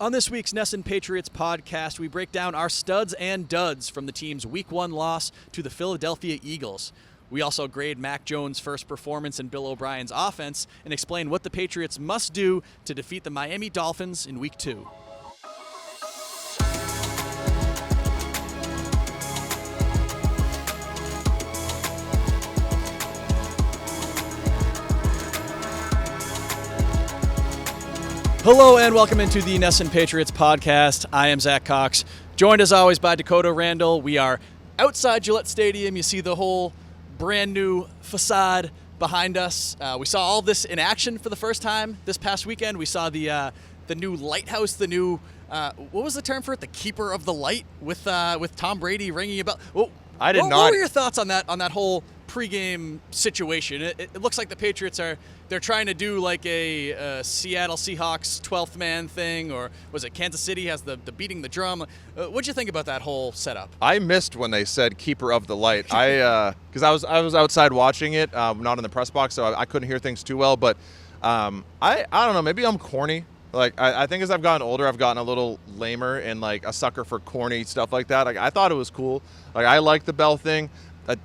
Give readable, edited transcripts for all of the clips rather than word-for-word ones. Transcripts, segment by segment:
On this week's NESN Patriots Podcast, we break down our studs and duds from the team's Week 1 loss to the Philadelphia Eagles. We also grade Mac Jones' first performance in Bill O'Brien's offense and explain what the Patriots must do to defeat the Miami Dolphins in Week 2. Hello and welcome into the NESN Patriots Podcast. I am Zack Cox, joined as always by Dakota, Randall. We are outside Gillette Stadium. You see the whole brand new facade behind us. We saw all of this in action for the first time this past weekend. We saw the new lighthouse, the new what was the term for it? The keeper of the light with Tom Brady ringing a bell. What were your thoughts on that whole pregame situation? It looks like the Patriots they're trying to do like a Seattle Seahawks 12th man thing, or was it Kansas City has the beating the drum? What'd you think about that whole setup? I missed when they said keeper of the light. Because I was outside watching it, not in the press box, so I couldn't hear things too well. But I don't know, maybe I'm corny. Like I think as I've gotten older, I've gotten a little lamer and like a sucker for corny stuff like that. Like I thought it was cool. Like I like the bell thing.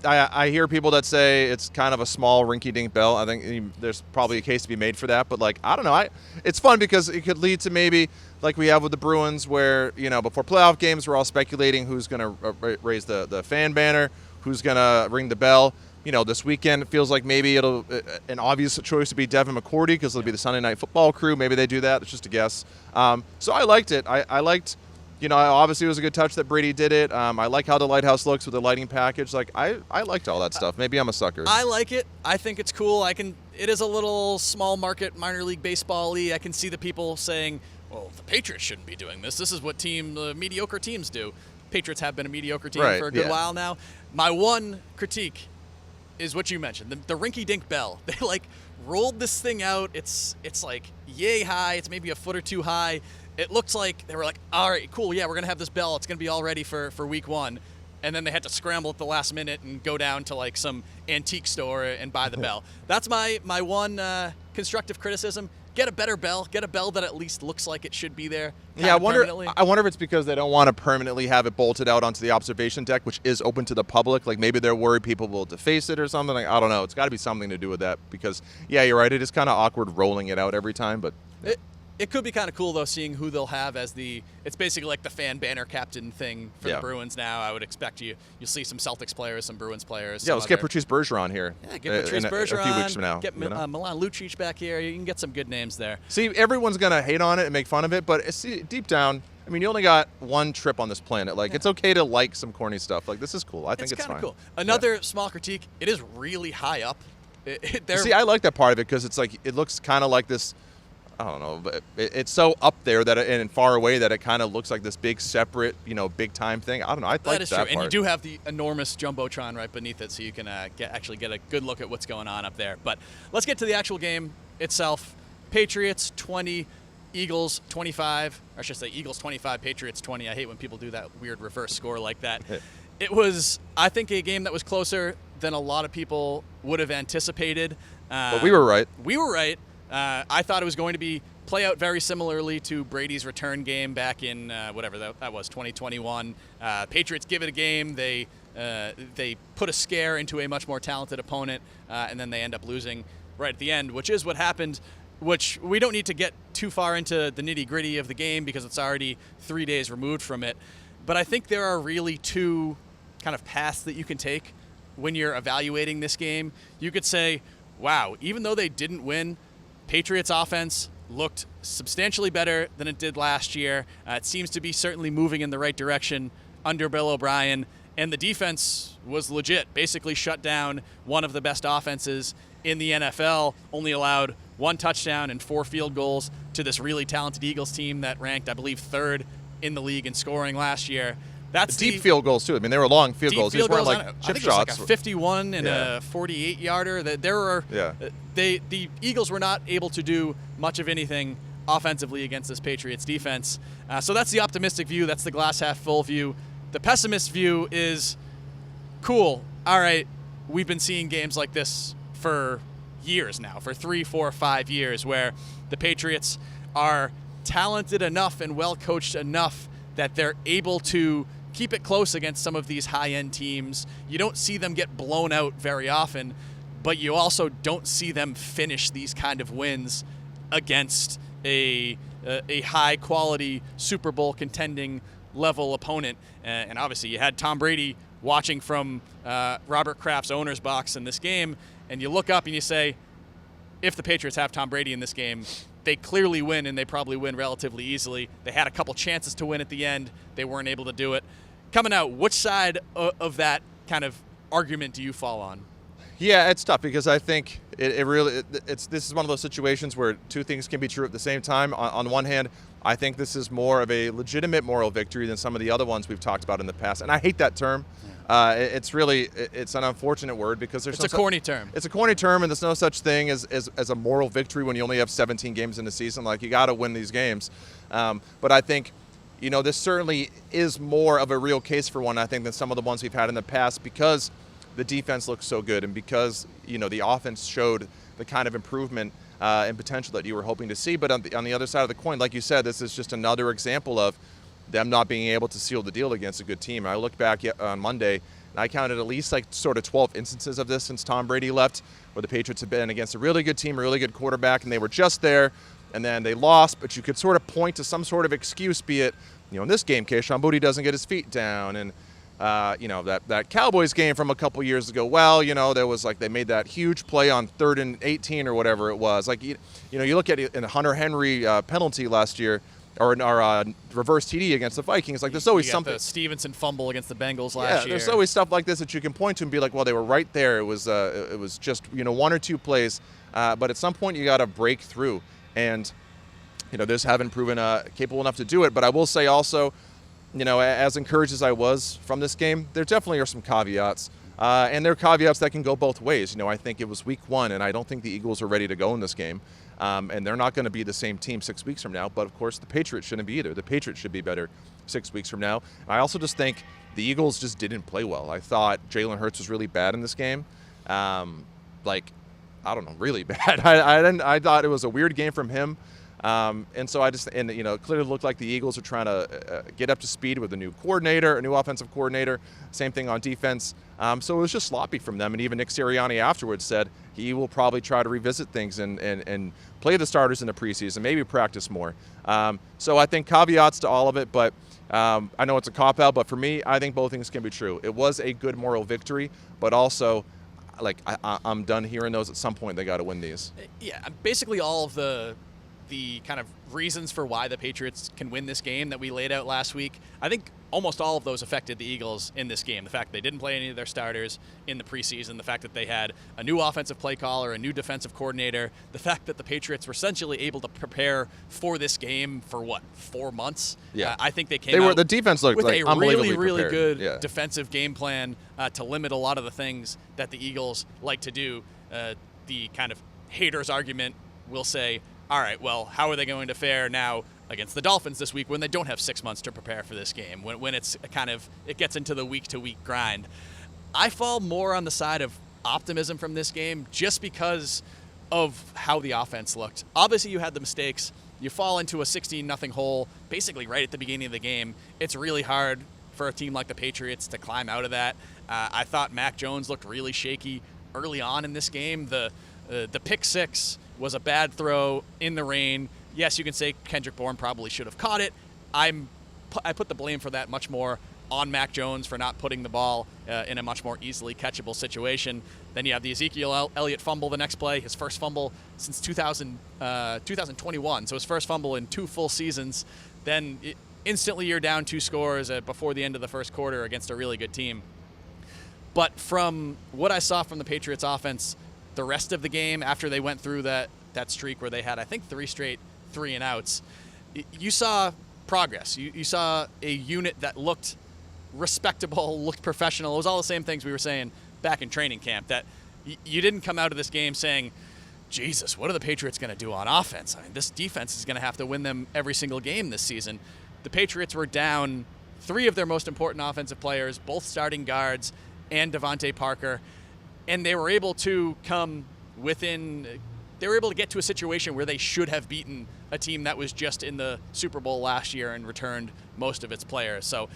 I hear people that say it's kind of a small rinky-dink bell. I think there's probably a case to be made for that. But, like, I don't know. It's fun because it could lead to maybe, like we have with the Bruins, where, you know, before playoff games, we're all speculating who's going to raise the fan banner, who's going to ring the bell. You know, this weekend it feels like maybe an obvious choice to be Devin McCourty because it'll be the Sunday Night Football crew. Maybe they do that. It's just a guess. So I liked it. I liked... You know, obviously it was a good touch that Brady did it. I like how the lighthouse looks with the lighting package. Like, I liked all that stuff. Maybe I'm a sucker. I like it. I think it's cool. It is a little small market minor league baseball-y. I can see the people saying, well, the Patriots shouldn't be doing this. This is what mediocre teams do. Patriots have been a mediocre team for a good while now. My one critique is what you mentioned, the rinky-dink bell. They, like, rolled this thing out. It's like yay high. It's maybe a foot or two high. It looked like they were like, all right, cool, yeah, we're going to have this bell. It's going to be all ready for Week 1. And then they had to scramble at the last minute and go down to, like, some antique store and buy the bell. That's my one constructive criticism. Get a better bell. Get a bell that at least looks like it should be there. Yeah, I wonder if it's because they don't want to permanently have it bolted out onto the observation deck, which is open to the public. Like, maybe they're worried people will deface it or something. Like, I don't know. It's got to be something to do with that because, yeah, you're right. It is kind of awkward rolling it out every time, but... It could be kind of cool, though, seeing who they'll have as it's basically like the fan banner captain thing for the Bruins now. I would expect you'll see some Celtics players, some Bruins players. Yeah, let's get Patrice Bergeron here. Yeah, get Patrice Bergeron. A few weeks from now. Get Milan Lucic back here. You can get some good names there. See, everyone's going to hate on it and make fun of it, but deep down, I mean, you only got one trip on this planet. Like, it's okay to like some corny stuff. Like, this is cool. I think it's fine. It's kind of cool. Another small critique, it is really high up. See, I like that part of it because it's like, it looks kind of like this, I don't know, but it's so up there and far away that it kind of looks like this big separate, big time thing. I don't know. I like that is true. Part. And you do have the enormous jumbotron right beneath it, so you can actually get a good look at what's going on up there. But let's get to the actual game itself. Patriots 20, Eagles 25. Or I should say Eagles 25, Patriots 20. I hate when people do that weird reverse score like that. It was, I think, a game that was closer than a lot of people would have anticipated. But we were right. We were right. I thought it was going to play out very similarly to Brady's return game back in whatever that was, 2021. Patriots give it a game. They put a scare into a much more talented opponent, and then they end up losing right at the end, which is what happened. Which we don't need to get too far into the nitty-gritty of the game because it's already 3 days removed from it. But I think there are really two kind of paths that you can take when you're evaluating this game. You could say, wow, even though they didn't win, Patriots offense looked substantially better than it did last year. It seems to be certainly moving in the right direction under Bill O'Brien. And the defense was legit, basically shut down one of the best offenses in the NFL, only allowed 1 touchdown and 4 field goals to this really talented Eagles team that ranked, I believe, 3rd in the league in scoring last year. That's deep field goals, too. I mean, they were long field goals. These weren't like chip shots. I think it was like a 51 and a 48-yarder. The Eagles were not able to do much of anything offensively against this Patriots defense. So that's the optimistic view. That's the glass half full view. The pessimist view is, cool, all right, we've been seeing games like this for years now, for 3, 4, 5 years, where the Patriots are talented enough and well coached enough that they're able to keep it close against some of these high-end teams. You don't see them get blown out very often, but you also don't see them finish these kind of wins against a high-quality Super Bowl contending level opponent. And obviously you had Tom Brady watching from Robert Kraft's owner's box in this game, and you look up and you say, if the Patriots have Tom Brady in this game, they clearly win, and they probably win relatively easily. They had a couple chances to win at the end. They weren't able to do it. Coming out, which side of that kind of argument do you fall on? Yeah, it's tough because I think this is one of those situations where two things can be true at the same time. On one hand, I think this is more of a legitimate moral victory than some of the other ones we've talked about in the past. And I hate that term. It's an unfortunate word because it's a corny term. It's a corny term, and there's no such thing as a moral victory when you only have 17 games in the season. Like, you got to win these games. But I think, this certainly is more of a real case for one, I think, than some of the ones we've had in the past because the defense looks so good and because, the offense showed the kind of improvement and potential that you were hoping to see. But on the other side of the coin, like you said, this is just another example of them not being able to seal the deal against a good team. I looked back on Monday, and I counted at least 12 instances of this since Tom Brady left, where the Patriots have been against a really good team, a really good quarterback, and they were just there, and then they lost, but you could sort of point to some sort of excuse, be it, in this game, Kayshon Boutte doesn't get his feet down, and that Cowboys game from a couple years ago, there was they made that huge play on 3rd and 18 or whatever it was. You look at it in Hunter Henry penalty last year, or in our reverse TD against the Vikings. There's always something. The Stevenson fumble against the Bengals last year. There's always stuff like this that you can point to and be like, well, they were right there. It was just one or two plays, but at some point you got to break through, and this haven't proven capable enough to do it. But I will say also, as encouraged as I was from this game, there definitely are some caveats. And there are caveats that can go both ways. I think it was week 1, and I don't think the Eagles are ready to go in this game. And they're not going to be the same team 6 weeks from now. But, of course, the Patriots shouldn't be either. The Patriots should be better 6 weeks from now. I also just think the Eagles just didn't play well. I thought Jalen Hurts was really bad in this game. I don't know, really bad. I thought it was a weird game from him. And so it clearly looked like the Eagles are trying to get up to speed with a new offensive coordinator. Same thing on defense. So it was just sloppy from them. And even Nick Sirianni afterwards said he will probably try to revisit things and play the starters in the preseason, maybe practice more. So I think caveats to all of it, but I know it's a cop-out, but for me, I think both things can be true. It was a good moral victory, but also I'm done hearing those. At some point, they got to win these. Yeah, basically all of the kind of reasons for why the Patriots can win this game that we laid out last week, I think almost all of those affected the Eagles in this game. The fact they didn't play any of their starters in the preseason, the fact that they had a new offensive play caller, a new defensive coordinator, the fact that the Patriots were essentially able to prepare for this game for 4 months. Yeah, I think they came out the defense looked with a unbelievably really prepared. good defensive game plan to limit a lot of the things that the Eagles like to do. The kind of haters argument will say, all right, well, how are they going to fare now against the Dolphins this week when they don't have 6 months to prepare for this game, when it gets into the week-to-week grind? I fall more on the side of optimism from this game just because of how the offense looked. Obviously, you had the mistakes. You fall into a 16-0 hole basically right at the beginning of the game. It's really hard for a team like the Patriots to climb out of that. I thought Mac Jones looked really shaky early on in this game. The pick six was a bad throw in the rain. Yes, you can say Kendrick Bourne probably should have caught it. I put the blame for that much more on Mac Jones for not putting the ball in a much more easily catchable situation. Then you have the Ezekiel Elliott fumble the next play, his first fumble since 2021, so his first fumble in 2 full seasons. Then instantly you're down 2 scores before the end of the first quarter against a really good team. But from what I saw from the Patriots offense, the rest of the game, after they went through that streak where they had, I think, 3 straight 3-and-outs, you saw progress. You saw a unit that looked respectable, looked professional. It was all the same things we were saying back in training camp, that you didn't come out of this game saying, Jesus, what are the Patriots going to do on offense? I mean, this defense is going to have to win them every single game this season. The Patriots were down 3 of their most important offensive players, both starting guards and Devontae Parker, and they were able to come within they were able to get to a situation where they should have beaten a team that was just in the Super Bowl last year and returned most of its players. So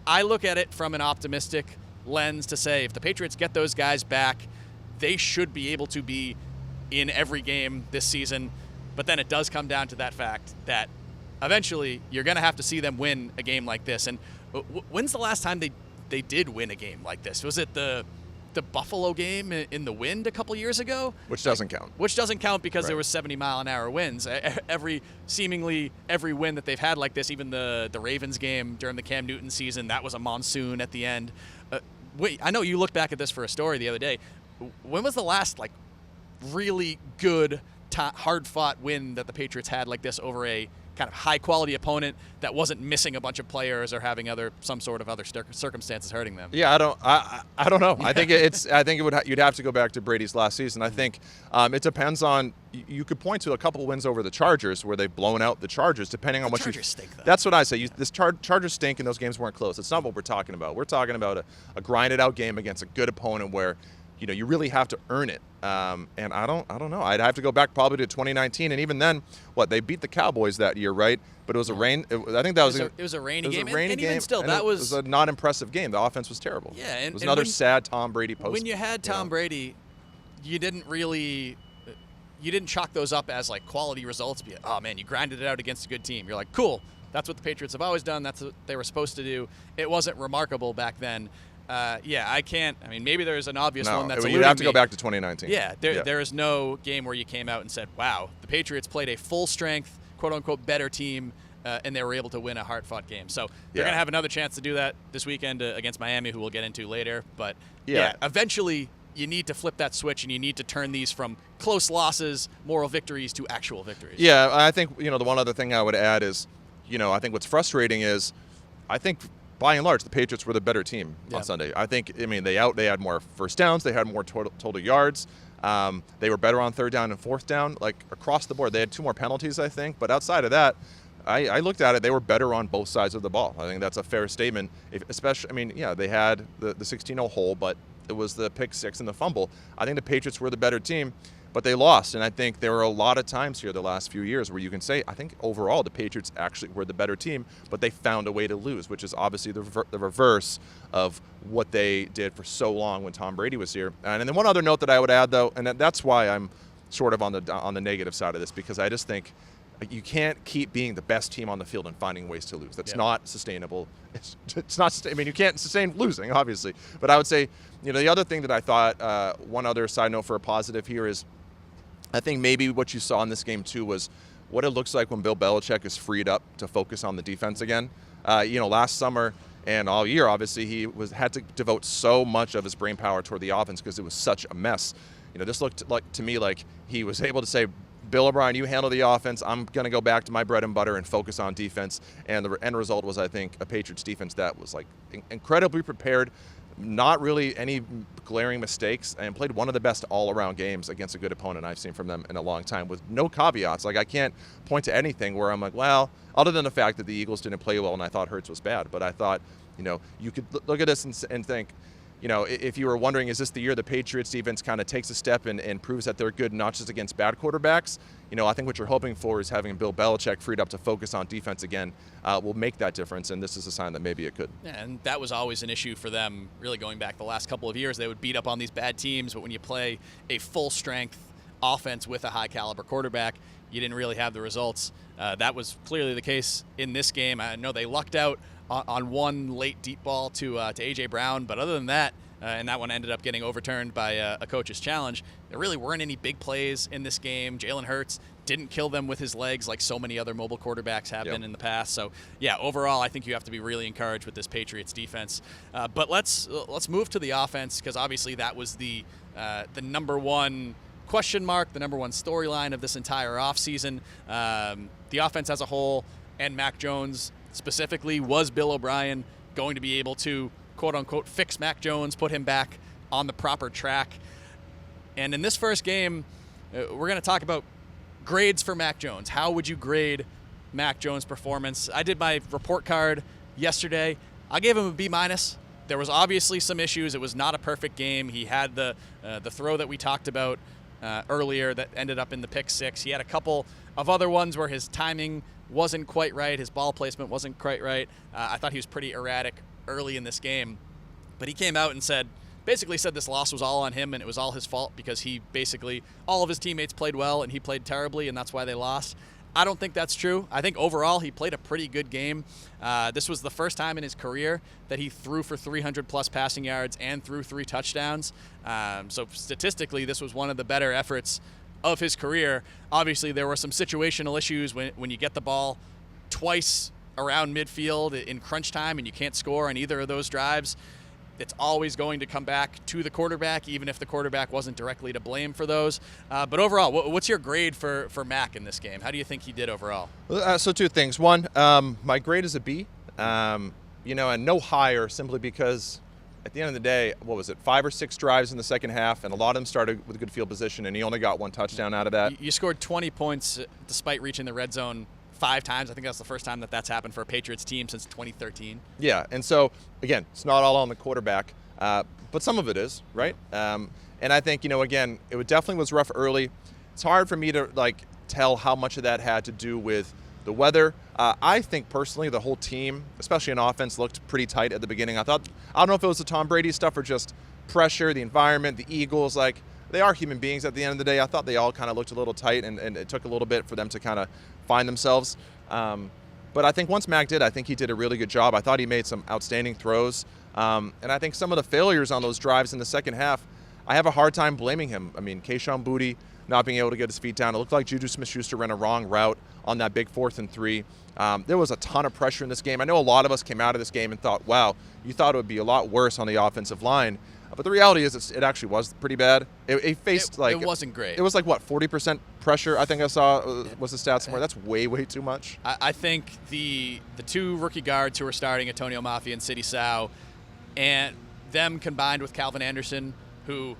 I look at it from an optimistic lens to say if the Patriots get those guys back, they should be able to be in every game this season. But then it does come down to that fact that eventually you're going to have to see them win a game like this. And when's the last time they did win a game like this? Was it the Buffalo game in the wind a couple years ago? Which doesn't count. Which doesn't count because Right. there was 70-mile-an-hour winds. Seemingly every win that they've had like this, even the Ravens game during the Cam Newton season, that was a monsoon at the end. Wait, I know you looked back at this for a story the other day. When was the last like really good, hard-fought win that the Patriots had like this over a kind of high-quality opponent that wasn't missing a bunch of players or having some sort of other circumstances hurting them? Yeah, I don't know. I think you'd have to go back to Brady's last season. I think it depends on. You could point to a couple wins over the Chargers where they've blown out the Chargers, depending on what Chargers stink, though. That's what I say. Chargers stink, and those games weren't close. It's not what we're talking about. We're talking about a grinded-out game against a good opponent where you really have to earn it. And I don't know. I'd have to go back probably to 2019, and even then, they beat the Cowboys that year, right? But it was a rain. I think that was it was a rainy game. And even still, and that it was a not impressive game. The offense was terrible. Yeah, it was another sad Tom Brady post. When you had Tom Brady, you didn't chalk those up as like quality results. Oh man, you grinded it out against a good team. You're like, cool. That's what the Patriots have always done. That's what they were supposed to do. It wasn't remarkable back then. I can't. I mean, maybe there's an obvious one that's eluding you'd have to me. go back to 2019. Yeah, there is no game where you came out and said, wow, the Patriots played a full-strength, quote-unquote, better team, and they were able to win a hard-fought game. So they're going to have another chance to do that this weekend against Miami, who we'll get into later. But, eventually you need to flip that switch, and you need to turn these from close losses, moral victories, to actual victories. Yeah, I think, the one other thing I would add is, I think what's frustrating is I think – by and large, the Patriots were the better team on Sunday. They had more first downs. They had more total yards. They were better on third down and fourth down, like across the board. They had 2 more penalties, I think. But outside of that, I looked at it. They were better on both sides of the ball. I think that's a fair statement. They had the 16-0 hole, but it was the pick 6 and the fumble. I think the Patriots were the better team, but they lost. And I think there were a lot of times here the last few years where you can say, I think overall the Patriots actually were the better team, but they found a way to lose, which is obviously the reverse of what they did for so long when Tom Brady was here. And then one other note that I would add, though, and that's why I'm sort of on the negative side of this, because I just think you can't keep being the best team on the field and finding ways to lose. That's not sustainable. It's not. You can't sustain losing, obviously. But I would say, the other thing that I thought, one other side note for a positive here is, I think maybe what you saw in this game too was what it looks like when Bill Belichick is freed up to focus on the defense again. Last summer and all year, obviously he had to devote so much of his brain power toward the offense because it was such a mess. This looked like to me like he was able to say, Bill O'Brien, you handle the offense. I'm going to go back to my bread and butter and focus on defense. And the end result was, I think, a Patriots defense that was like incredibly prepared, not really any glaring mistakes, and played one of the best all-around games against a good opponent I've seen from them in a long time with no caveats. Like, I can't point to anything where I'm like, well, other than the fact that the Eagles didn't play well and I thought Hurts was bad. But I thought, you could look at this and think, if you were wondering, is this the year the Patriots defense kind of takes a step and proves that they're good not just against bad quarterbacks? I think what you're hoping for is having Bill Belichick freed up to focus on defense again will make that difference, and this is a sign that maybe it could. Yeah, and that was always an issue for them, really going back the last couple of years. They would beat up on these bad teams, but when you play a full-strength offense with a high-caliber quarterback, you didn't really have the results. That was clearly the case in this game. I know they lucked out on one late deep ball to A.J. Brown, but other than that, and that one ended up getting overturned by a coach's challenge, there really weren't any big plays in this game. Jalen Hurts didn't kill them with his legs like so many other mobile quarterbacks have been in the past. So, overall, I think you have to be really encouraged with this Patriots defense. But let's move to the offense, because obviously that was the number one question mark, the number one storyline of this entire offseason. The offense as a whole, and Mac Jones specifically, was Bill O'Brien going to be able to, quote-unquote, fix Mac Jones, put him back on the proper track? And in this first game, we're going to talk about grades for Mac Jones. How would you grade Mac Jones' performance? I did my report card yesterday. I gave him a B-. There was obviously some issues. It was not a perfect game. He had the throw that we talked about earlier that ended up in the pick six. He had a couple of other ones where his timing wasn't quite right, his ball placement wasn't quite right. I thought he was pretty erratic early in this game, but he came out and basically said this loss was all on him and it was all his fault because all of his teammates played well and he played terribly and that's why they lost. I don't think that's true. I think overall he played a pretty good game. This was the first time in his career that he threw for 300-plus passing yards and threw 3 touchdowns. So statistically, this was one of the better efforts of his career. Obviously, there were some situational issues when you get the ball twice around midfield in crunch time and you can't score on either of those drives. It's always going to come back to the quarterback, even if the quarterback wasn't directly to blame for those. But overall, what's your grade for Mac in this game? How do you think he did overall? So 2 things. One, my grade is a B, and no higher simply because at the end of the day, 5 or 6 drives in the second half, and a lot of them started with good field position, and he only got 1 touchdown out of that. You scored 20 points despite reaching the red zone 5 times. I think that's the first time that's happened for a Patriots team since 2013. Yeah, and so, again, it's not all on the quarterback, but some of it is, right? And I think, again, it definitely was rough early. It's hard for me to, tell how much of that had to do with the weather. I think, personally, the whole team, especially in offense, looked pretty tight at the beginning. I don't know if it was the Tom Brady stuff or just pressure, the environment, the Eagles, they are human beings at the end of the day. I thought they all kind of looked a little tight, and it took a little bit for them to kind of find themselves. But I think once Mac did, I think he did a really good job. I thought he made some outstanding throws. And I think some of the failures on those drives in the second half, I have a hard time blaming him. I mean, Kayshon Boutte not being able to get his feet down. It looked like Juju Smith-Schuster ran a wrong route on that big 4th and 3. There was a ton of pressure in this game. I know a lot of us came out of this game and thought, wow, you thought it would be a lot worse on the offensive line. But the reality is it actually was pretty bad. It wasn't great. It was 40% pressure, I think I saw was the stat somewhere. That's way, way too much. I think the 2 rookie guards who were starting, Antonio Mafia and Sidi Sow, and them combined with Calvin Anderson, who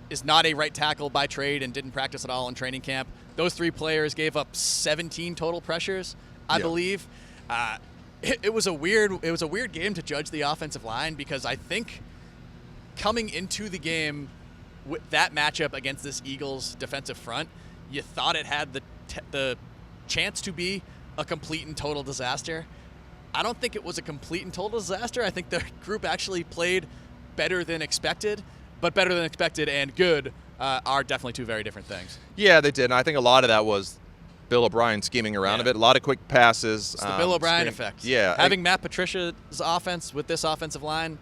is not a right tackle by trade and didn't practice at all in training camp. Those 3 players gave up 17 total pressures, I believe. It was a weird game to judge the offensive line because I think coming into the game with that matchup against this Eagles defensive front, you thought it had the chance to be a complete and total disaster. I don't think it was a complete and total disaster. I think the group actually played better than expected, but better than expected and good are definitely 2 very different things. Yeah, they did. And I think a lot of that was Bill O'Brien scheming around a bit. A lot of quick passes. It's the Bill O'Brien effect. Yeah. Having Matt Patricia's offense with this offensive line,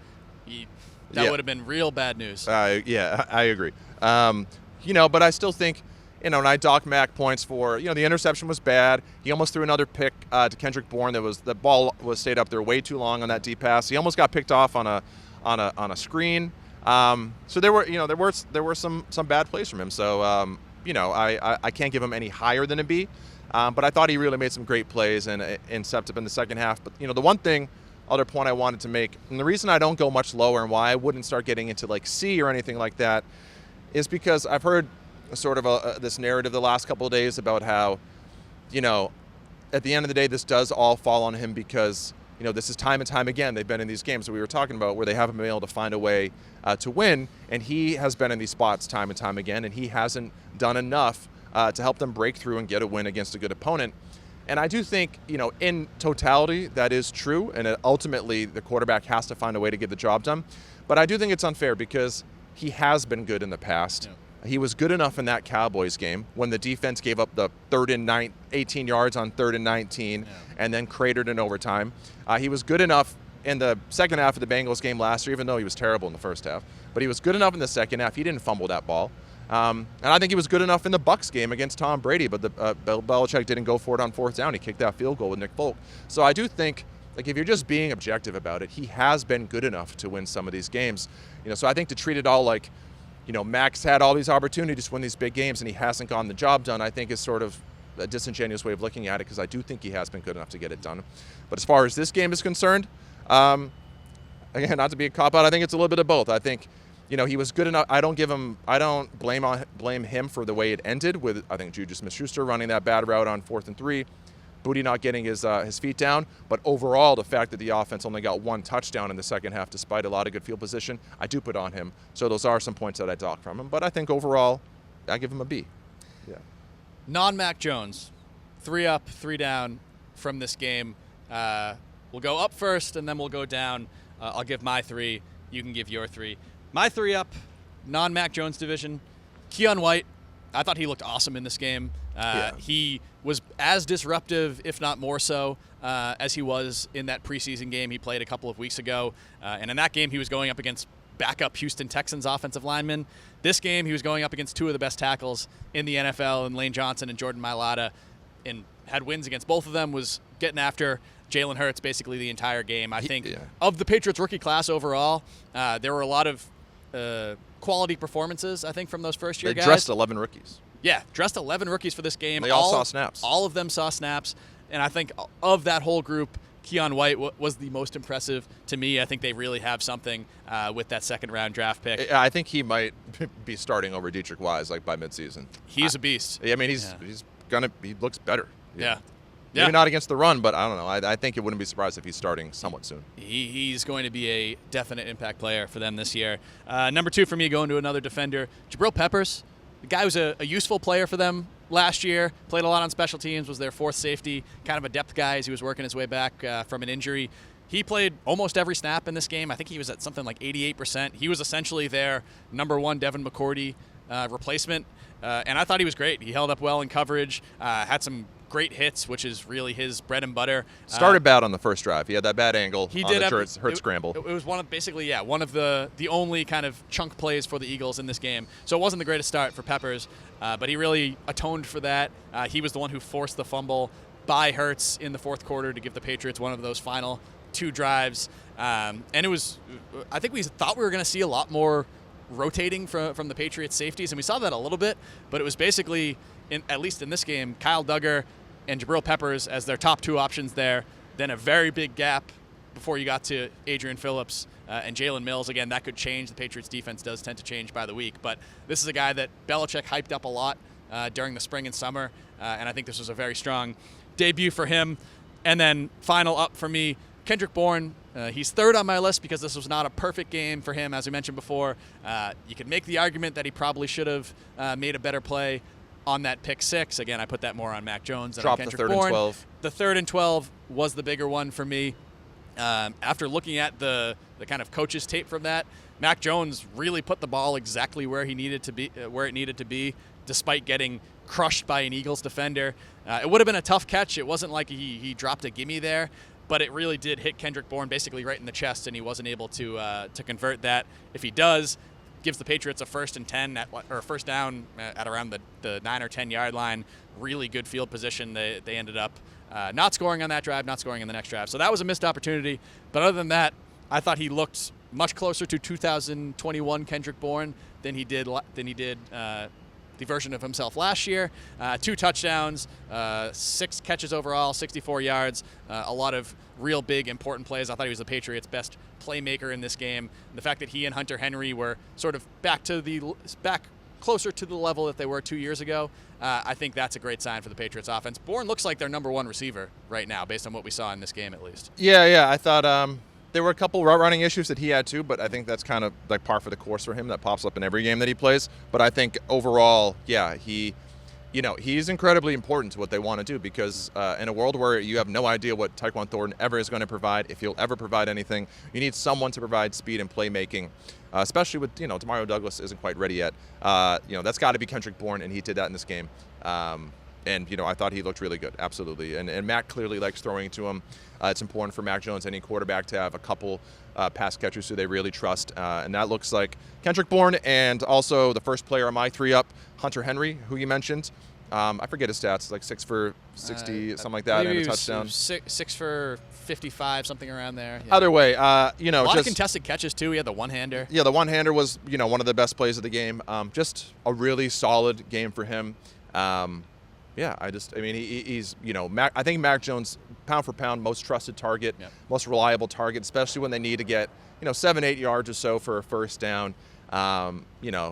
that would have been real bad news. Yeah, I agree. But I still think, and I dock Mac points for, the interception was bad. He almost threw another pick to Kendrick Bourne. The ball stayed up there way too long on that deep pass. He almost got picked off on a screen. So there were some bad plays from him. So I can't give him any higher than a B. But I thought he really made some great plays and stepped up in the second half. But the other point I wanted to make, and the reason I don't go much lower and why I wouldn't start getting into C or anything like that, is because I've heard sort of this narrative the last couple of days about how, at the end of the day, this does all fall on him because, this is time and time again. They've been in these games that we were talking about where they haven't been able to find a way to win, and he has been in these spots time and time again, and he hasn't done enough to help them break through and get a win against a good opponent. And I do think, in totality, that is true, and ultimately the quarterback has to find a way to get the job done. But I do think it's unfair because he has been good in the past. Yeah. He was good enough in that Cowboys game when the defense gave up the 18 yards on 3rd and 19 and then cratered in overtime. He was good enough in the second half of the Bengals game last year, even though he was terrible in the first half. But he was good enough in the second half. He didn't fumble that ball. And I think he was good enough in the Bucs game against Tom Brady, but Bill Belichick didn't go for it on 4th down. He kicked that field goal with Nick Folk. So I do think, if you're just being objective about it, he has been good enough to win some of these games. So I think to treat it all like, Max had all these opportunities to win these big games and he hasn't gotten the job done, I think is sort of a disingenuous way of looking at it because I do think he has been good enough to get it done. But as far as this game is concerned, again, not to be a cop-out, I think it's a little bit of both. I think, he was good enough. I don't blame him for the way it ended with, I think, Juju Smith-Schuster running that bad route on 4th and 3, Boutte not getting his feet down. But overall, the fact that the offense only got 1 touchdown in the second half despite a lot of good field position, I do put on him. So those are some points that I dock from him. But I think overall, give him a B. Yeah. Non-Mac Jones, 3 up, 3 down from this game. We'll go up first, and then we'll go down. I'll give my 3. You can give your 3. My 3 up, non-Mac Jones division, Keon White. I thought he looked awesome in this game. He was as disruptive, if not more so, as he was in that preseason game he played a couple of weeks ago. And in that game, he was going up against backup Houston Texans offensive linemen. This game, he was going up against 2 of the best tackles in the NFL, and Lane Johnson and Jordan Mailata, and had wins against both of them, was getting after Jalen Hurts basically the entire game. I think of the Patriots rookie class overall, there were a lot of quality performances, I think, from those first-year guys. They dressed 11 rookies. Yeah, dressed 11 rookies for this game. They all saw snaps. All of them saw snaps. And I think of that whole group, Keon White was the most impressive to me. I think they really have something with that second-round draft pick. I think he might be starting over Dietrich Wise by midseason. He's a beast. I mean, he looks better. Yeah. Maybe not against the run, but I don't know. I think it wouldn't be surprised if he's starting somewhat soon. He's going to be a definite impact player for them this year. Number 2 for me, going to another defender, Jabril Peppers. The guy was a useful player for them last year, played a lot on special teams, was their 4th safety, kind of a depth guy as he was working his way back from an injury. He played almost every snap in this game. I think he was at something like 88%. He was essentially their number 1 Devin McCourty replacement, and I thought he was great. He held up well in coverage, had some great hits, which is really his bread and butter. Started bad on the first drive. He had that bad angle he on did the Hurts scramble. It was one of the only kind of chunk plays for the Eagles in this game. So it wasn't the greatest start for Peppers, but he really atoned for that. He was the one who forced the fumble by Hurts in the 4th quarter to give the Patriots one of those final 2 drives. And it was, I think we thought we were going to see a lot more rotating from the Patriots safeties, and we saw that a little bit, but it was basically, at least in this game, Kyle Duggar and Jabril Peppers as their top 2 options there. Then a very big gap before you got to Adrian Phillips and Jalen Mills. Again, that could change. The Patriots defense does tend to change by the week, but this is a guy that Belichick hyped up a lot during the spring and summer, and I think this was a very strong debut for him. And then final up for me, Kendrick Bourne. He's 3rd on my list because this was not a perfect game for him, as we mentioned before. You could make the argument that he probably should have made a better play on that pick 6. Again, I put that more on Mac Jones than on Kendrick Bourne. Dropped the 3rd and 12. The 3rd and 12 was the bigger one for me. After looking at the kind of coach's tape from that, Mac Jones really put the ball exactly where it needed to be, despite getting crushed by an Eagles defender. It would have been a tough catch. It wasn't like he dropped a gimme there, but it really did hit Kendrick Bourne basically right in the chest, and he wasn't able to convert that. If he does, gives the Patriots a 1st and 10 or 1st down at around the 9 or 10 yard line. Really good field position. They ended up not scoring on that drive, not scoring in the next drive. So that was a missed opportunity. But other than that, I thought he looked much closer to 2021 Kendrick Bourne than he did the version of himself last year. 2 touchdowns, 6 catches overall, 64 yards, a lot of real big important plays. I thought he was the Patriots' best playmaker in this game. And the fact that he and Hunter Henry were sort of back closer to the level that they were 2 years ago, I think that's a great sign for the Patriots offense. Bourne looks like their number 1 receiver right now, based on what we saw in this game at least. Yeah, I thought there were a couple route running issues that he had too, but I think that's kind of like par for the course for him. That pops up in every game that he plays. But I think overall, he's incredibly important to what they want to do, because in a world where you have no idea what Tyquan Thornton ever is going to provide, if he'll ever provide anything, you need someone to provide speed and playmaking, especially with, Demario Douglas isn't quite ready yet. That's got to be Kendrick Bourne, and he did that in this game. And I thought he looked really good, absolutely. And Mac clearly likes throwing to him. It's important for Mac Jones, any quarterback, to have a couple pass catchers who they really trust. And that looks like Kendrick Bourne, and also the first player on my 3 up, Hunter Henry, who you mentioned. I forget his stats, like 6 for 60, something like that, and a touchdown. 6 for 55, something around there. Yeah. Either way, a lot of contested catches too. He had the one-hander. Yeah, the one-hander was, one of the best plays of the game. Just a really solid game for him. He's, I think Mac Jones, pound for pound, most trusted target, most reliable target, especially when they need to get, 7-8 yards or so for a 1st down.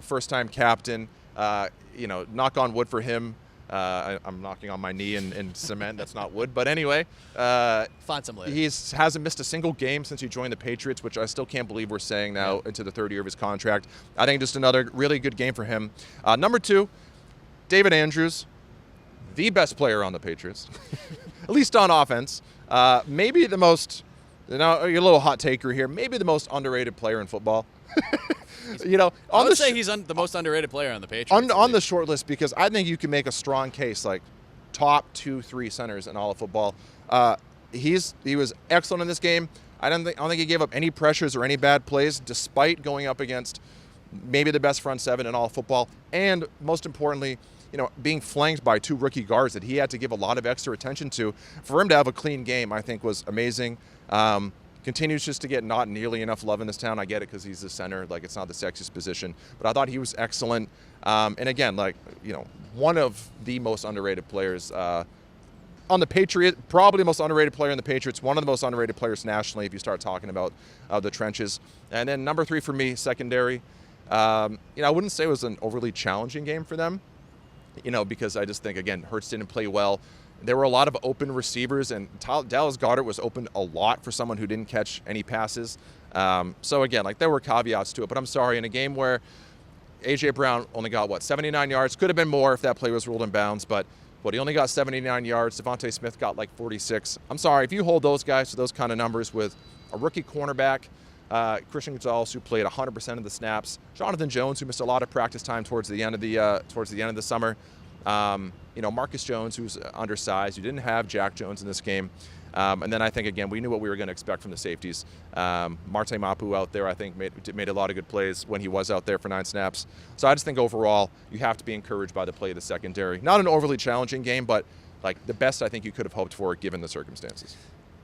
First-time captain, knock on wood for him. I'm knocking on my knee in cement. That's not wood. But anyway, find some later. He hasn't missed a single game since he joined the Patriots, which I still can't believe we're saying now into the third year of his contract. I think just another really good game for him. Number 2, David Andrews, the best player on the Patriots, at least on offense. Maybe the most, you're a little hot taker here, maybe the most underrated player in football. I would say he's the most underrated player on the Patriots. On the short list, because I think you can make a strong case, like top 2-3 centers in all of football. He was excellent in this game. I don't think he gave up any pressures or any bad plays, despite going up against maybe the best front seven in all of football, and most importantly, being flanked by 2 rookie guards that he had to give a lot of extra attention to. For him to have a clean game, I think was amazing. Continues just to get not nearly enough love in this town. I get it because he's the center. Like, it's not the sexiest position. But I thought he was excellent. And again, one of the most underrated players on the Patriots, probably the most underrated player in the Patriots, one of the most underrated players nationally if you start talking about the trenches. And then number 3 for me, secondary. I wouldn't say it was an overly challenging game for them, because I just think, again, Hurts didn't play well. There were a lot of open receivers, and Dallas Goedert was open a lot for someone who didn't catch any passes. So again, there were caveats to it, but I'm sorry, in a game where A.J. Brown only got, 79 yards, could have been more if that play was ruled in bounds, but he only got 79 yards. Devontae Smith got 46. I'm sorry, if you hold those guys to those kind of numbers with a rookie cornerback, Christian Gonzalez, who played 100% of the snaps, Jonathan Jones, who missed a lot of practice time towards the end of the summer, Marcus Jones, who's undersized. You didn't have Jack Jones in this game. And then I think, again, we knew what we were going to expect from the safeties. Marte Mapu out there, I think, made a lot of good plays when he was out there for 9 snaps. So I just think overall you have to be encouraged by the play of the secondary. Not an overly challenging game, but the best I think you could have hoped for given the circumstances.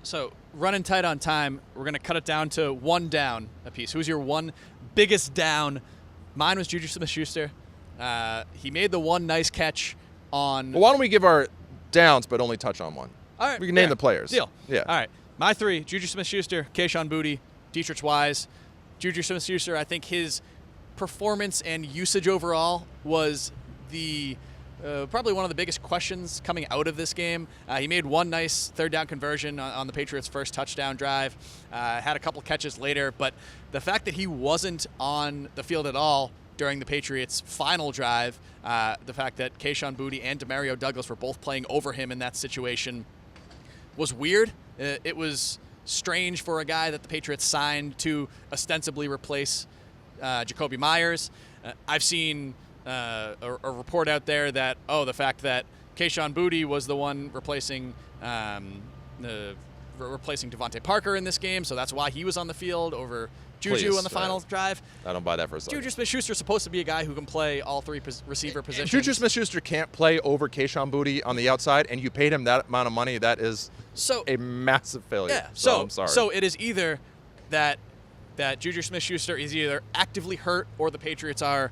So running tight on time, we're going to cut it down to 1 down apiece. Who's your one biggest down? Mine was Juju Smith-Schuster. He made the one nice catch on... Well, why don't we give our downs but only touch on one? All right. We can name the players. Deal. Yeah. All right. My 3, Juju Smith-Schuster, Kayshon Boutte, Dietrich Wise. Juju Smith-Schuster, I think his performance and usage overall was probably one of the biggest questions coming out of this game. He made one nice 3rd down conversion on the Patriots' first touchdown drive, had a couple catches later, but the fact that he wasn't on the field at all during the Patriots' final drive, the fact that Kayshon Boutte and Demario Douglas were both playing over him in that situation was weird. It was strange for a guy that the Patriots signed to ostensibly replace Jakobi Meyers. I've seen a report out there that, the fact that Kayshon Boutte was the one replacing Devontae Parker in this game, so that's why he was on the field over Juju on the final drive. I don't buy that for a second. Juju Smith-Schuster is supposed to be a guy who can play all 3 receiver positions. Juju Smith-Schuster can't play over Kayshon Boutte on the outside, and you paid him that amount of money. That is a massive failure. Yeah. So I'm sorry. So it is either that Juju Smith-Schuster is either actively hurt or the Patriots are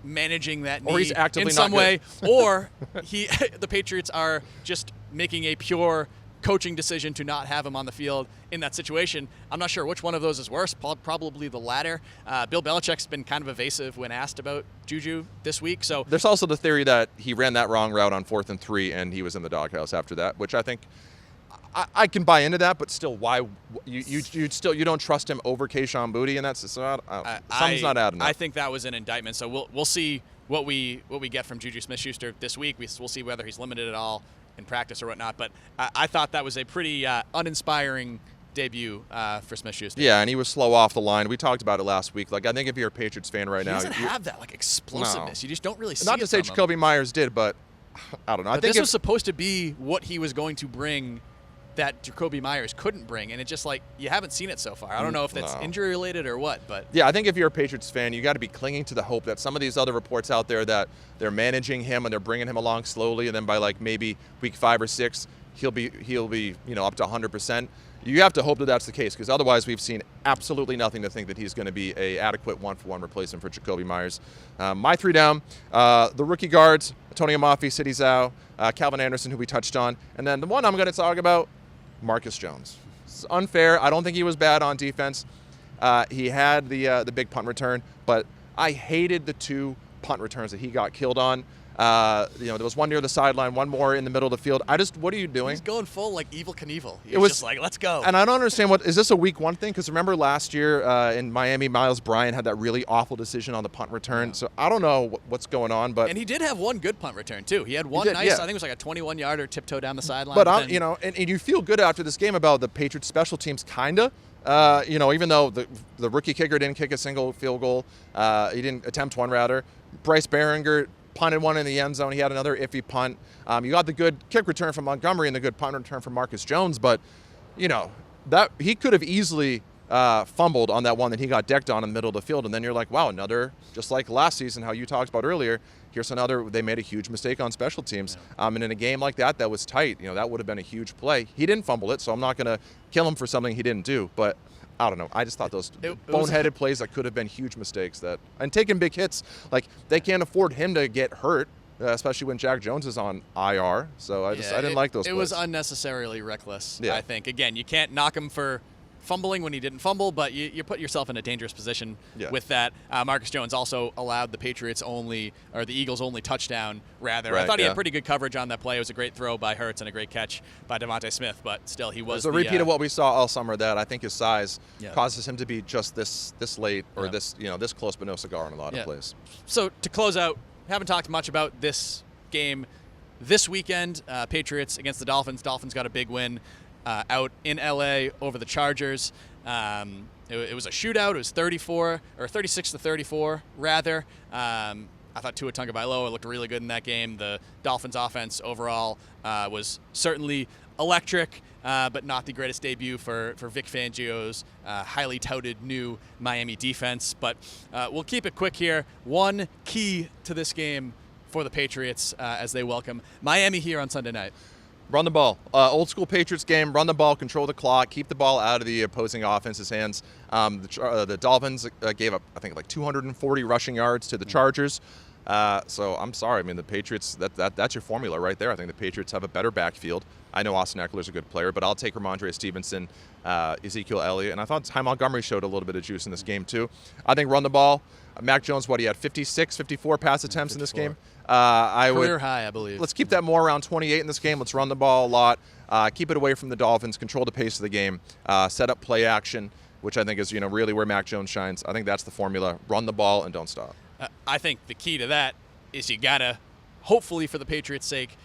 managing that knee or he's actively in some not way, or the Patriots are just making a pure coaching decision to not have him on the field in that situation. I'm not sure which one of those is worse. Probably the latter. Bill Belichick's been kind of evasive when asked about Juju this week. So there's also the theory that he ran that wrong route on 4th and 3, and he was in the doghouse after that, which I think I can buy into that. But still, why you don't trust him over Kayshon Boutte, and that's something's not adding up. I think that was an indictment. So we'll see what we get from Juju Smith-Schuster this week. We'll see whether he's limited at all in practice or whatnot, but I thought that was a pretty uninspiring debut for Smith-Schuster. Yeah, and he was slow off the line. We talked about it last week. I think if you're a Patriots fan right now, he doesn't have that explosiveness. No. You just don't really see it. Not to say Jakobi Meyers did, but I don't know. I think this was supposed to be what he was going to bring that Jakobi Meyers couldn't bring, and it's just you haven't seen it so far. I don't know if that's injury related or what, but yeah, I think if you're a Patriots fan, you got to be clinging to the hope that some of these other reports out there that they're managing him and they're bringing him along slowly, and then by maybe week 5 or 6, he'll be up to 100%. You have to hope that that's the case, because otherwise we've seen absolutely nothing to think that he's going to be a adequate 1-for-1 replacement for Jakobi Meyers. My 3 down, the rookie guards, Tony Amafi, Sidi Zhao, Calvin Anderson, who we touched on, and then the one I'm going to talk about, Marcus Jones. It's unfair. I don't think he was bad on defense. He had the big punt return, but I hated the 2 punt returns that he got killed on. There was one near the sideline, one more in the middle of the field. What are you doing? He's going full like Evel Knievel. He was just like, let's go. And I don't understand is this a week one thing? Because remember last year in Miami, Miles Bryant had that really awful decision on the punt return. Yeah. So I don't know what's going on, but and he did have one good punt return too. He had one I think it was like a 21-yarder tiptoe down the sideline. But and you feel good after this game about the Patriots special teams, kinda. Even though the rookie kicker didn't kick a single field goal, he didn't attempt one rather. Bryce Behringer punted one in the end zone. He had another iffy punt. You got the good kick return from Montgomery and the good punt return from Marcus Jones, but that he could have easily fumbled on that one that he got decked on in the middle of the field, and then you're like, wow, another, just like last season, how you talked about earlier, here's another, they made a huge mistake on special teams. Yeah. And in a game like that was tight, that would have been a huge play. He didn't fumble it, so I'm not going to kill him for something he didn't do, but I don't know. I just thought those boneheaded plays that could have been huge mistakes and taking big hits, like they can't afford him to get hurt, especially when Jack Jones is on IR. So I didn't like those plays. It was unnecessarily reckless, I think. Again, you can't knock him for fumbling when he didn't fumble, but you put yourself in a dangerous position with that. Marcus Jones also allowed the Eagles' only touchdown, rather. Right, I thought he had pretty good coverage on that play. It was a great throw by Hurts and a great catch by Devontae Smith, but still he was a repeat of what we saw all summer, that I think his size causes him to be just this late or this close but no cigar in a lot of plays. So to close out, haven't talked much about this game this weekend. Patriots against the Dolphins. Dolphins got a big win out in LA over the Chargers. It was a shootout. It was 36-34 rather. I thought Tua Tagovailoa looked really good in that game. The Dolphins offense overall was certainly electric, but not the greatest debut for Vic Fangio's highly touted new Miami defense. But we'll keep it quick here. One key to this game for the Patriots as they welcome Miami here on Sunday night. Run the ball. Old school Patriots game. Run the ball, control the clock, keep the ball out of the opposing offense's hands. The Dolphins gave up, I think, like 240 rushing yards to the Chargers. So I'm sorry. I mean, the Patriots, that's your formula right there. I think the Patriots have a better backfield. I know Austin Eckler's a good player, but I'll take Ramondre Stevenson, Ezekiel Elliott, and I thought Ty Montgomery showed a little bit of juice in this game too. I think run the ball. Mac Jones, he had 56, 54 pass attempts 54. In this game. Career high, I believe. Let's keep that more around 28 in this game. Let's run the ball a lot. Keep it away from the Dolphins. Control the pace of the game. Set up play action, which I think is really where Mac Jones shines. I think that's the formula. Run the ball and don't stop. I think the key to that is you gotta, hopefully for the Patriots' sake,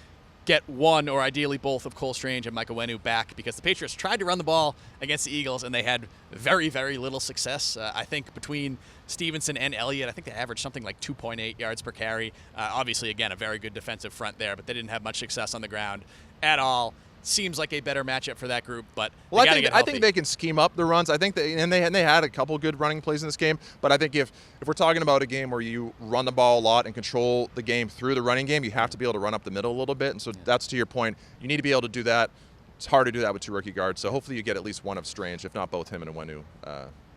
get one or ideally both of Cole Strange and Micah Wenu back, because the Patriots tried to run the ball against the Eagles and they had very, very little success. I think between Stevenson and Elliott, I think they averaged something like 2.8 yards per carry. Obviously, again, a very good defensive front there, but they didn't have much success on the ground at all. Seems like a better matchup for that group, but I think they can scheme up the runs. I think they had a couple good running plays in this game, but I think if we're talking about a game where you run the ball a lot and control the game through the running game, you have to be able to run up the middle a little bit, and so that's to your point. You need to be able to do that. It's hard to do that with two rookie guards, so hopefully you get at least one of Strange, if not both him and Wenu,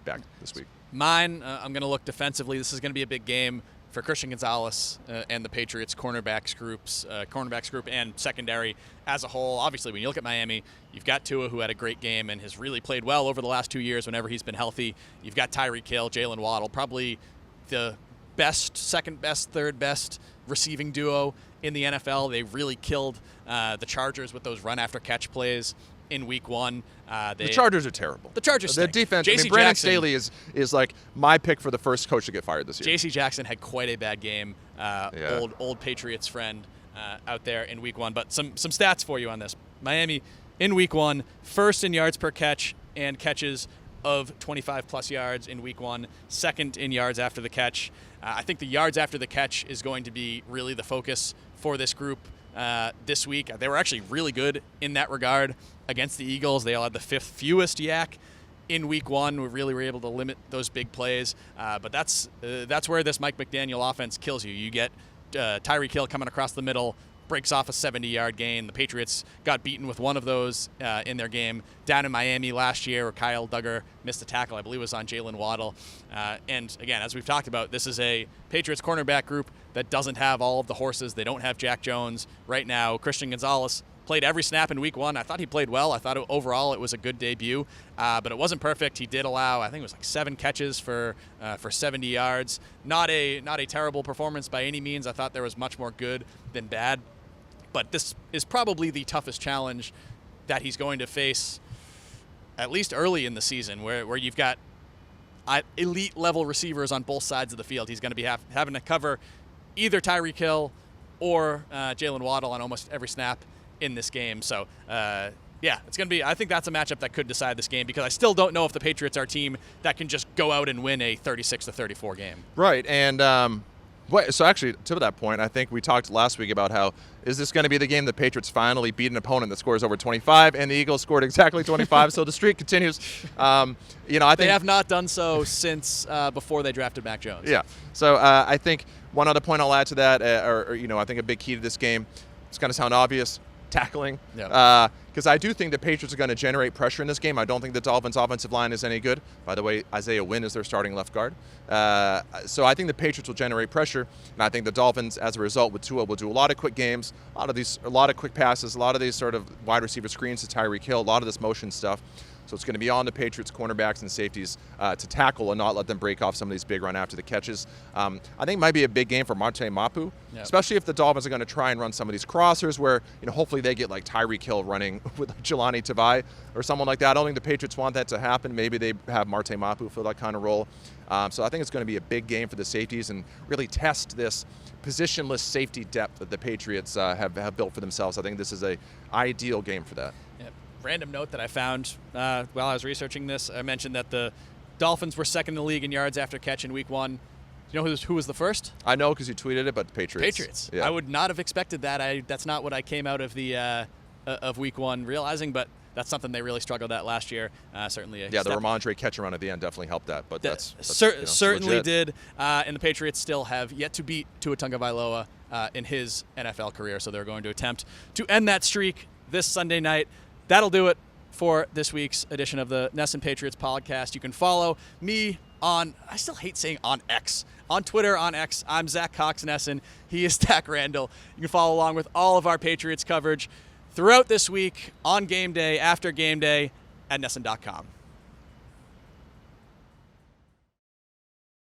back this week. Mine, I'm going to look defensively. This is going to be a big game for Christian Gonzalez and the Patriots cornerbacks group and secondary as a whole. Obviously, when you look at Miami, you've got Tua, who had a great game and has really played well over the last 2 years whenever he's been healthy. You've got Tyreek Hill, Jalen Waddle, probably the best, second best, third best receiving duo in the NFL. They really killed the Chargers with those run after catch plays in week one. The Chargers are terrible. The Chargers stink. The defense, Brandon Staley is like my pick for the first coach to get fired this year. J.C. Jackson had quite a bad game, old Patriots friend out there in week one. But some stats for you on this. Miami in week one, first in yards per catch and catches of 25-plus yards in week one, second in yards after the catch. I think the yards after the catch is going to be really the focus for this group this week. They were actually really good in that regard against the Eagles. They all had the fifth fewest yak in week one. We really were able to limit those big plays. But that's where this Mike McDaniel offense kills you. You get Tyreek Hill coming across the middle, breaks off a 70-yard gain. The Patriots got beaten with one of those in their game down in Miami last year, where Kyle Duggar missed a tackle. I believe it was on Jalen Waddle. And again, as we've talked about, this is a Patriots cornerback group that doesn't have all of the horses. They don't have Jack Jones right now. Christian Gonzalez played every snap in week 1. I thought he played well. I thought overall it was a good debut, but it wasn't perfect. He did allow, I think it was like 7 catches for 70 yards. Not a terrible performance by any means. I thought there was much more good than bad, but this is probably the toughest challenge that he's going to face, at least early in the season, where you've got elite level receivers on both sides of the field. He's going to be having to cover either Tyreek Hill or Jalen Waddle on almost every snap in this game. So, it's going to be, I think that's a matchup that could decide this game, because I still don't know if the Patriots are a team that can just go out and win a 36-34 game. Right, and so actually, to that point, I think we talked last week about how is this going to be the game the Patriots finally beat an opponent that scores over 25, and the Eagles scored exactly 25, so the streak continues. I think they have not done so since before they drafted Mac Jones. Yeah, so I think one other point I'll add to that, I think a big key to this game, it's going to sound obvious, tackling. Yeah. Because I do think the Patriots are going to generate pressure in this game. I don't think the Dolphins' offensive line is any good. By the way, Isaiah Wynn is their starting left guard. So I think the Patriots will generate pressure, and I think the Dolphins, as a result, with Tua, will do a lot of quick games, a lot of quick passes, a lot of these sort of wide receiver screens to Tyreek Hill, a lot of this motion stuff. So it's going to be on the Patriots cornerbacks and safeties to tackle and not let them break off some of these big run after the catches. I think it might be a big game for Marte Mapu, especially if the Dolphins are going to try and run some of these crossers where, hopefully they get like Tyreek Hill running with Jelani Tavai or someone like that. I don't think the Patriots want that to happen. Maybe they have Marte Mapu fill that kind of role. So I think it's going to be a big game for the safeties and really test this positionless safety depth that the Patriots have built for themselves. I think this is an ideal game for that. Yep. Random note that I found while I was researching this, I mentioned that the Dolphins were second in the league in yards after catch in week 1. You know who was the first? I know because you tweeted it, but the Patriots. Patriots. Yeah. I would not have expected that. That's not what I came out of the of week 1 realizing, but that's something they really struggled at last year. Certainly. The Ramondre catch run at the end definitely helped that, but that's certainly legit. did. And the Patriots still have yet to beat Tua Tagovailoa in his NFL career, so they're going to attempt to end that streak this Sunday night. That'll do it for this week's edition of the NESN Patriots Podcast. You can follow me on, I still hate saying on X, on Twitter, on X. I'm Zack Cox NESN. He is Dak Randall. You can follow along with all of our Patriots coverage throughout this week, on game day, after game day, at NESN.com.